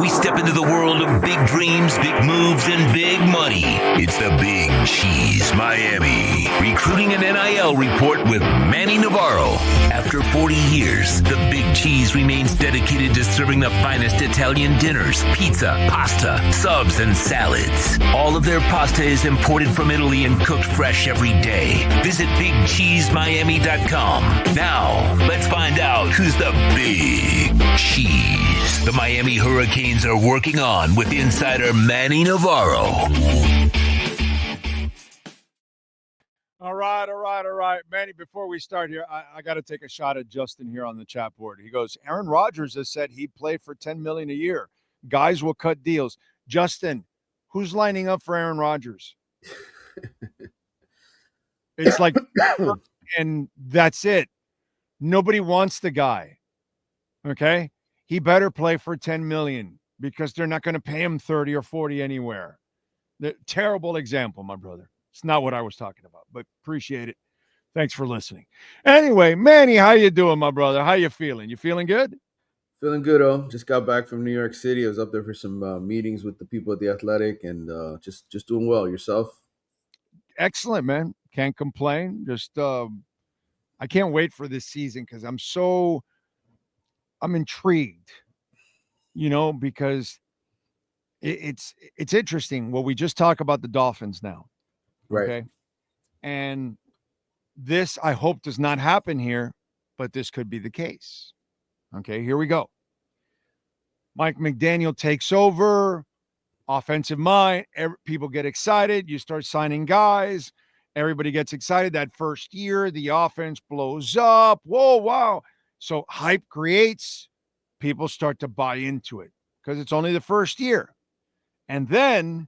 We step into the world of big dreams, big moves, and big money. It's the Big Cheese Miami Recruiting and NIL Report with Manny Navarro. After 40 years, the Big Cheese remains dedicated to serving the finest Italian dinners, pizza, pasta, subs, and salads. All of their pasta is imported from Italy and cooked fresh every day. Visit BigCheeseMiami.com. Now, let's find out who's the Big Cheese the Miami Hurricanes are working on with insider Manny Navarro. All right. Manny, before we start here, I got to take a shot at Justin here on the chat board. He goes, Aaron Rodgers has said he'd play for $10 million a year. Guys will cut deals. Justin, who's lining up for Aaron Rodgers? It's like, and that's it. Nobody wants the guy. Okay? He better play for $10 million because they're not going to pay him 30 or 40 anywhere. The terrible example, my brother. It's not what I was talking about, but appreciate it. Thanks for listening. Anyway, Manny, how you doing, my brother? How you feeling? You feeling good? Feeling good, oh. Just got back from New York City. I was up there for some meetings with the people at The Athletic and just doing well. Yourself? Excellent, man. Can't complain. Just I can't wait for this season because I'm intrigued, because it's interesting. Well, we just talk about the Dolphins now. Right. Okay. And this, I hope, does not happen here, but this could be the case. Okay, here we go. Mike McDaniel takes over, offensive mind. People get excited. You start signing guys. Everybody gets excited. That first year, the offense blows up. Whoa, wow. So hype creates. People start to buy into it because it's only the first year. And then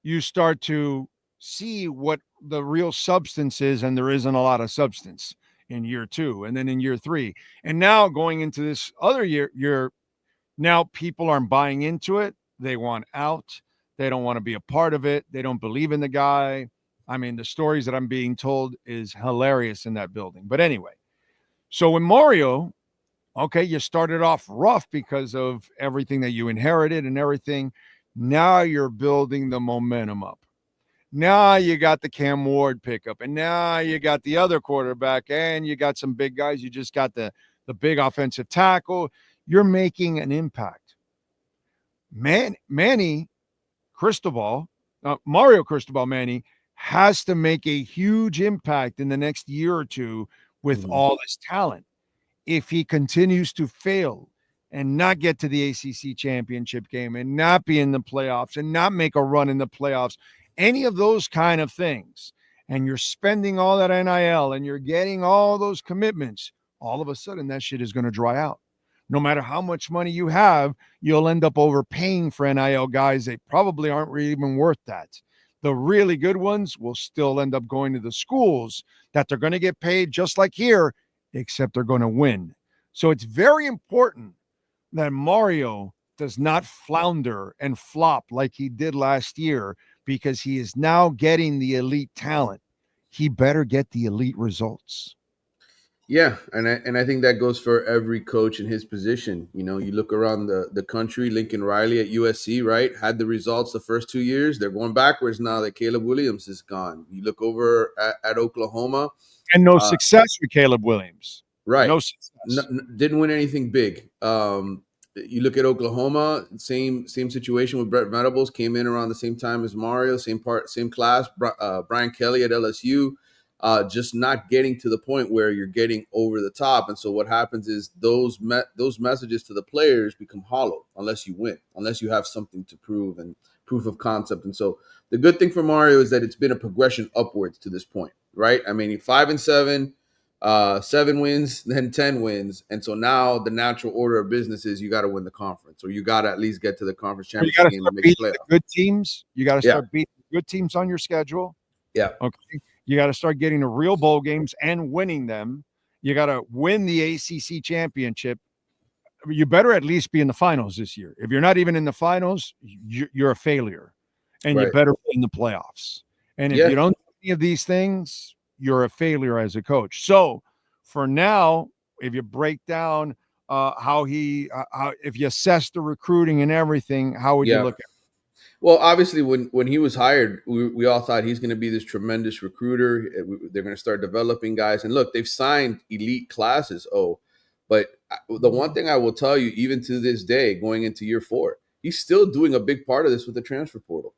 you start to see what the real substance is, and there isn't a lot of substance in year 2 and then in year 3. And now going into this other year, now people aren't buying into it. They want out. They don't want to be a part of it. They don't believe in the guy. I mean, the stories that I'm being told is hilarious in that building. But anyway, so when Mario, okay, you started off rough because of everything that you inherited and everything. Now you're building the momentum up. Now you got the Cam Ward pickup, and now you got the other quarterback, and you got some big guys. You just got the big offensive tackle. You're making an impact. Manny Cristobal, Mario Cristobal Manny, has to make a huge impact in the next year or two with all this talent. If he continues to fail and not get to the ACC championship game and not be in the playoffs and not make a run in the playoffs, any of those kind of things, and you're spending all that NIL and you're getting all those commitments, all of a sudden that shit is going to dry out. No matter how much money you have, you'll end up overpaying for NIL guys that probably aren't really even worth that. The really good ones will still end up going to the schools that they're going to get paid just like here, except they're going to win. So it's very important that Mario does not flounder and flop like he did last year, because he is now getting the elite talent. He better get the elite results. Yeah, and I think that goes for every coach in his position. You look around the country, Lincoln Riley at USC, right, had the results the first 2 years. They're going backwards now that Caleb Williams is gone. You look over at Oklahoma. And no success with Caleb Williams. Right. No success. Didn't win anything big. You look at Oklahoma, same situation with Brett Venables, came in around the same time as Mario, same class. Brian Kelly at LSU, just not getting to the point where you're getting over the top. And so what happens is those messages to the players become hollow unless you win, unless you have something to prove and proof of concept. And so the good thing for Mario is that it's been a progression upwards to this point, right? I mean, 5-7. 7 wins, then 10 wins. And so now the natural order of business is you got to win the conference, or you got to at least get to the conference championship game and make the playoffs. Good teams. You got to start beating good teams on your schedule. Yeah. Okay. You got to start getting the real bowl games and winning them. You got to win the ACC championship. You better at least be in the finals this year. If you're not even in the finals, you're a failure, and you better be in the playoffs. And if you don't do any of these things, you're a failure as a coach. So for now, if you break down how if you assess the recruiting and everything, how would you Yeah. look at it? Well, obviously, when he was hired, we all thought he's going to be this tremendous recruiter. They're going to start developing guys. And look, they've signed elite classes. But the one thing I will tell you, even to this day, going into year 4, he's still doing a big part of this with the transfer portal.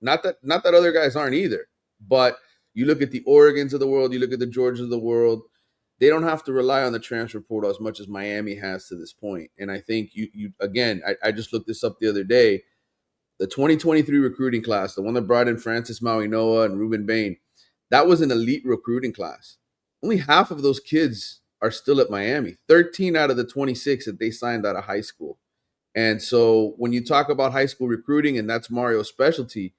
Not that other guys aren't either. But you look at the Oregons of the world, you look at the Georgias of the world, they don't have to rely on the transfer portal as much as Miami has to this point. And I think you again, I just looked this up the other day. The 2023 recruiting class, the one that brought in Francis Mauinoa and Ruben Bain, that was an elite recruiting class. Only half of those kids are still at Miami. 13 out of the 26 that they signed out of high school. And so when you talk about high school recruiting, and that's Mario's specialty,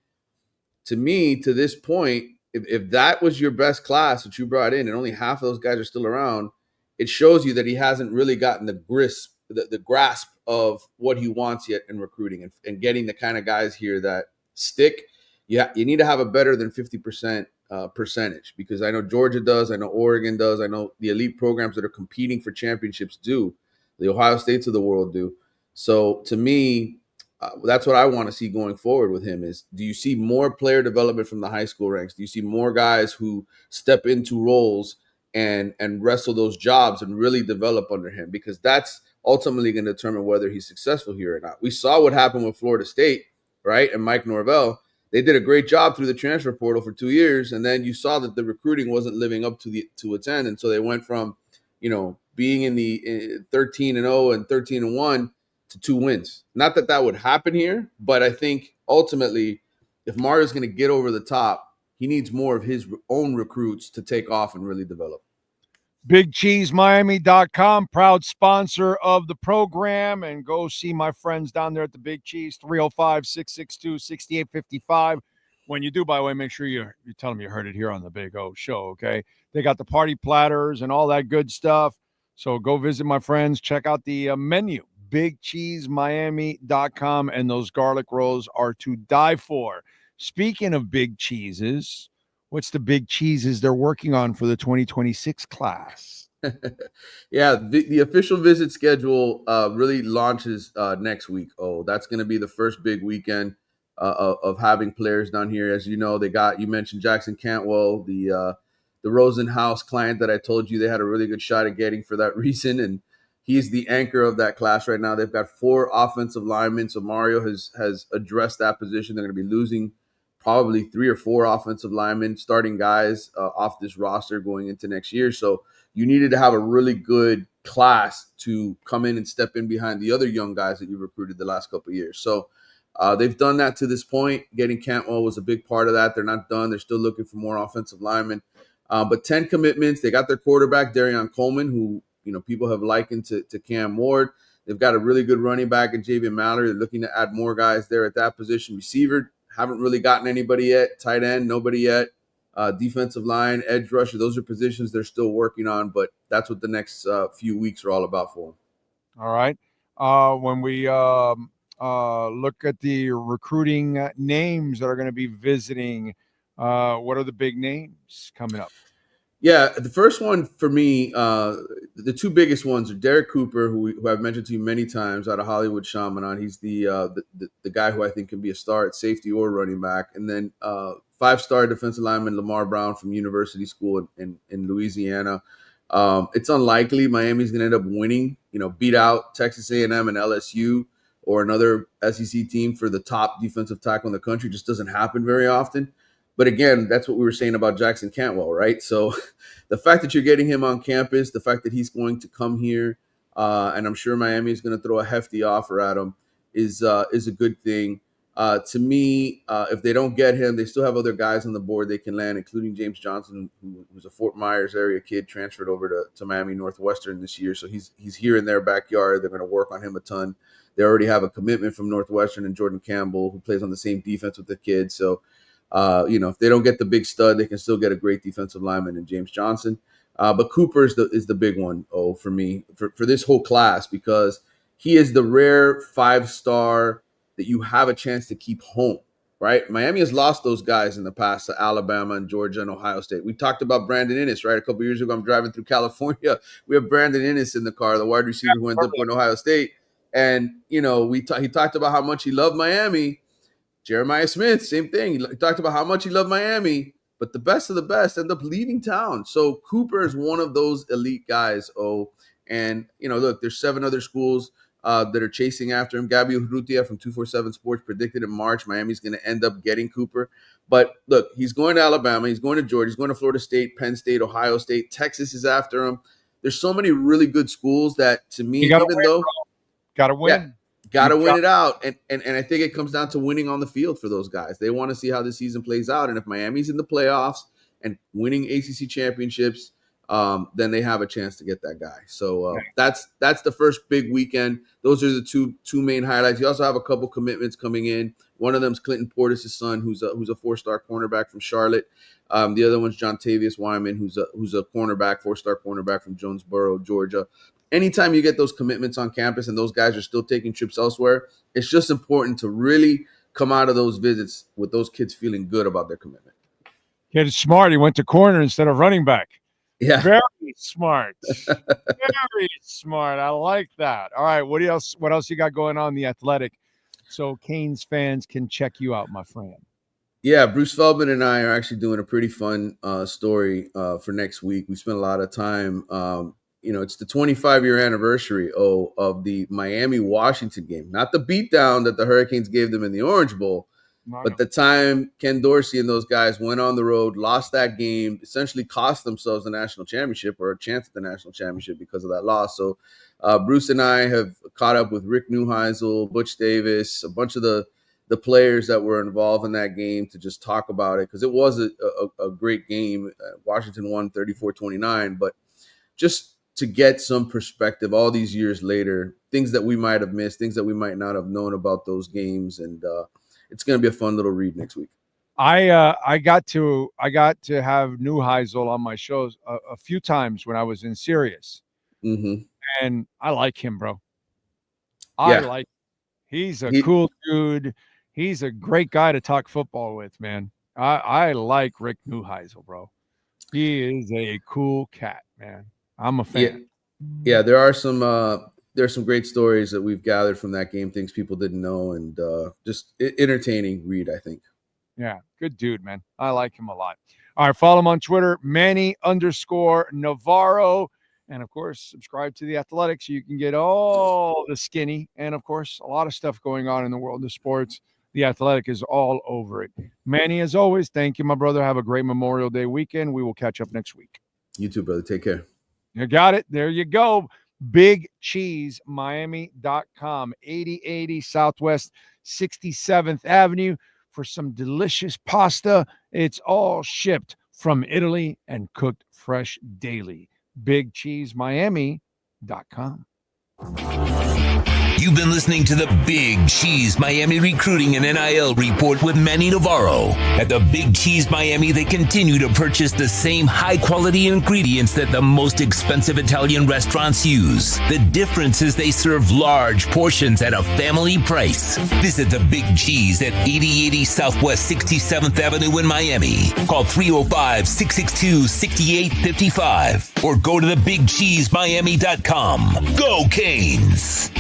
to me, to this point, if that was your best class that you brought in and only half of those guys are still around, it shows you that he hasn't really gotten the grasp of what he wants yet in recruiting and getting the kind of guys here that stick. Yeah, you need to have a better than 50% percentage, because I know Georgia does, I know Oregon does, I know the elite programs that are competing for championships do, the Ohio States of the world do. So to me, that's what I want to see going forward with him is, do you see more player development from the high school ranks? Do you see more guys who step into roles and wrestle those jobs and really develop under him? Because that's ultimately going to determine whether he's successful here or not. We saw what happened with Florida State, right? And Mike Norvell. They did a great job through the transfer portal for 2 years, and then you saw that the recruiting wasn't living up to its end, and so they went from, being in the 13-0 and 13-1 to 2 wins. Not that that would happen here, but I think ultimately, if Mario's going to get over the top, he needs more of his own recruits to take off and really develop. BigCheeseMiami.com, proud sponsor of the program. And go see my friends down there at the Big Cheese, 305-662-6855. When you do, by the way, make sure you tell them you heard it here on the Big O Show, okay? They got the party platters and all that good stuff. So go visit my friends. Check out the menu, BigCheeseMiami.com, and those garlic rolls are to die for. Speaking of big cheeses, what's the big cheeses they're working on for the 2026 class? Yeah, the official visit schedule really launches next week. That's going to be the first big weekend of having players down here. As you know, you mentioned Jackson Cantwell, the Rosenhaus client that I told you they had a really good shot at getting for that reason, and he's the anchor of that class right now. They've got 4 offensive linemen, so Mario has addressed that position. They're going to be losing probably 3 or 4 offensive linemen, starting guys off this roster going into next year. So you needed to have a really good class to come in and step in behind the other young guys that you recruited the last couple of years. So they've done that to this point. Getting Cantwell was a big part of that. They're not done. They're still looking for more offensive linemen. But 10 commitments. They got their quarterback, Darion Coleman, who people have likened to Cam Ward. They've got a really good running back in Javion Mallory. They're looking to add more guys there at that position. Receiver, haven't really gotten anybody yet. Tight end, nobody yet. Defensive line, edge rusher, those are positions they're still working on, but that's what the next few weeks are all about for them. All right. When we look at the recruiting names that are going to be visiting, what are the big names coming up? Yeah, the first one for me, the 2 biggest ones are Derek Cooper, who I've mentioned to you many times, out of Hollywood Chaminade. He's the guy who I think can be a star at safety or running back. And then 5-star defensive lineman Lamar Brown from University School in Louisiana. It's unlikely Miami's going to end up winning, beat out Texas A&M and LSU or another SEC team for the top defensive tackle in the country. It just doesn't happen very often. But again, that's what we were saying about Jackson Cantwell, right? So the fact that you're getting him on campus, the fact that he's going to come here, and I'm sure Miami is going to throw a hefty offer at him, is a good thing. To me, if they don't get him, they still have other guys on the board they can land, including James Johnson, who's a Fort Myers area kid, transferred over to Miami Northwestern this year. So he's here in their backyard. They're going to work on him a ton. They already have a commitment from Northwestern and Jordan Campbell, who plays on the same defense with the kid. So if they don't get the big stud, they can still get a great defensive lineman in James Johnson. But Cooper is the big one, for me, for this whole class, because he is the rare 5-star that you have a chance to keep home. right? Miami has lost those guys in the past to Alabama and Georgia and Ohio State. We talked about Brandon Inniss, right? A couple years ago, I'm driving through California. We have Brandon Inniss in the car, the wide receiver who ended up going to Ohio State. And, you know, he talked about how much he loved Miami. Jeremiah Smith, same thing. He talked about how much he loved Miami, but the best of the best end up leaving town. So Cooper is one of those elite guys. And, you know, look, there's 7 other schools that are chasing after him. Gabby Urrutia from 247 Sports predicted in March Miami's going to end up getting Cooper. But look, he's going to Alabama. He's going to Georgia. He's going to Florida State, Penn State, Ohio State. Texas is after him. There's so many really good schools that, to me, even though – got to win. Got to win it out. And I think it comes down to winning on the field for those guys. They want to see how the season plays out. And if Miami's in the playoffs and winning ACC championships, then they have a chance to get that guy. So that's the first big weekend. Those are the two main highlights. You also have a couple commitments coming in. One of them is Clinton Portis' son, who's a 4-star cornerback from Charlotte. The other one's John Tavius Wyman, who's a cornerback, 4-star cornerback from Jonesboro, Georgia. Anytime you get those commitments on campus and those guys are still taking trips elsewhere, it's just important to really come out of those visits with those kids feeling good about their commitment. Kid is smart. He went to corner instead of running back. Yeah. Very smart. Very smart. I like that. All right. What else you got going on in The Athletic so Canes fans can check you out, my friend? Yeah, Bruce Feldman and I are actually doing a pretty fun story for next week. We spent a lot of time it's the 25-year anniversary of the Miami-Washington game. Not the beatdown that the Hurricanes gave them in the Orange Bowl, but the time Ken Dorsey and those guys went on the road, lost that game, essentially cost themselves the national championship or a chance at the national championship because of that loss. So Bruce and I have caught up with Rick Neuheisel, Butch Davis, a bunch of the players that were involved in that game to just talk about it because it was a great game. Washington won 34-29, but just to get some perspective all these years later, things that we might have missed, things that we might not have known about those games. And it's going to be a fun little read next week. I got to have Neuheisel on my shows a few times when I was in Sirius. Mm-hmm. And I like him, bro. He's a cool dude. He's a great guy to talk football with, man. I like Rick Neuheisel, bro. He is a cool cat, man. I'm a fan. Yeah, there's some great stories that we've gathered from that game, things people didn't know, and just entertaining read, I think. Yeah, good dude, man. I like him a lot. All right, follow him on Twitter, Manny_Navarro. And, of course, subscribe to The Athletic so you can get all the skinny and, of course, a lot of stuff going on in the world of sports. The Athletic is all over it. Manny, as always, thank you, my brother. Have a great Memorial Day weekend. We will catch up next week. You too, brother. Take care. You got it. There you go. BigCheeseMiami.com, 8080 Southwest 67th Avenue for some delicious pasta. It's all shipped from Italy and cooked fresh daily. BigCheeseMiami.com. You've been listening to the Big Cheese Miami Recruiting and NIL Report with Manny Navarro. At the Big Cheese Miami, they continue to purchase the same high-quality ingredients that the most expensive Italian restaurants use. The difference is they serve large portions at a family price. Visit the Big Cheese at 8080 Southwest 67th Avenue in Miami. Call 305-662-6855 or go to thebigcheesemiami.com. Go Canes!